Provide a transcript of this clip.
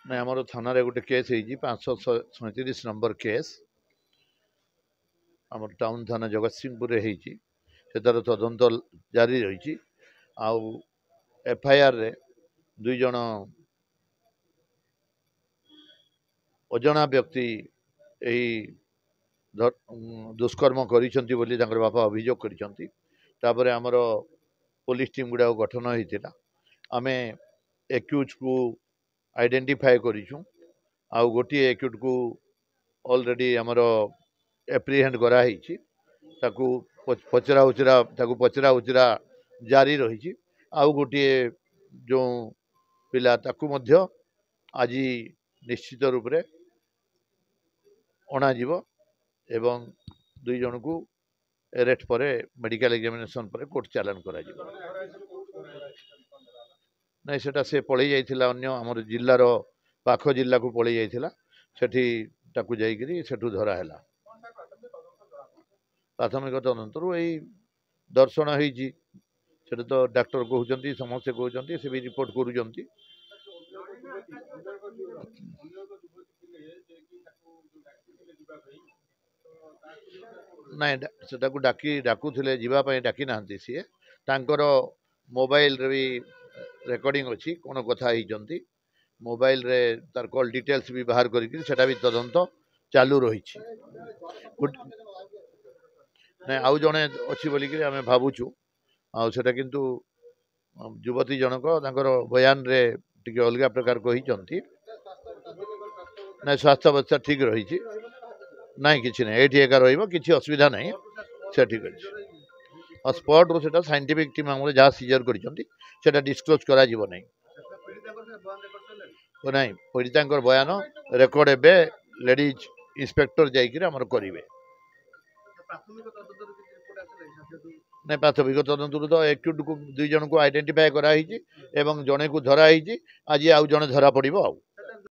ना आमर थाना गोटे केस हो 537 नंबर केस आम टाउन थाना जगतसिंहपुर से तार तदंत जारी रही एफआईआर रे 2 जन अजना व्यक्ति यही दुष्कर्म करी बापा अभियोग कर आमर पुलिस टीम गुड़ा गठन होता आम एक्यूज को आइडेंटिफाई करूँ आउ गोटे एक्यूज को ऑलरेडी आमर एप्रिहेंड कराई पचरा उचरा जारी रही आउ गोटे जो पिला ताकू मध्य आज निश्चित रूप से अणाजिव एवं 2 जन को अरेस्ट पर मेडिकल एग्जामिनेशन पर कोर्ट चालान करा नहीं सेटा से पलि जाइथिला अन्य हमर जिल्लार पाख जिल्ला को पलि जाइथिला सेठी ताकू जाइकरी सेठू धरा हैला प्राथमिक तदंतर यही दर्शन होईची सेटा तो डॉक्टर कहउचंती समस्त कहउचंती से भी रिपोर्ट करूचंती नाଇଁ ସେଟାକୁ ଡାକୁଥିଲେ ଯିବା ପାଇଁ ଡାକି ନାହାନ୍ତି ସିଏ ତାଙ୍କର ମୋବାଇଲ ରେ ବି ରେକର୍डिଂ ଅଛି कोन कथा ହେଇଛନ୍ତି मोबाइल रे तार कॉल डिटेल्स भी बाहर करिकरी सेटा भी तदंत चालू रहिछि नहीं आउ जने अछि बोली कि हमें भाबुछु आ सेटा किंतु युवती जनक तांकर बयान रे टिके अलगा प्रकार कहिचंती नहीं स्वास्थ्य अवस्था ठीक रही नहीं किसी नहीं ये एका रही असुविधा नहीं से ठीक अच्छे और स्पॉट रो सेटा साइंटिफिक टीम हमरे जहाँ सीजर कर डिस्क्लोज करा जीवो नहीं नहीं पीड़िता बयान रेकर्ड एबे लेडीज इंस्पेक्टर जाइए आमर करेंगे नहीं प्राथमिक तदंतर तो एक्यूट को 2 जन को आइडेंटिफाई कराई एवं जने को धराई आज आउ जने धरा पड़ो।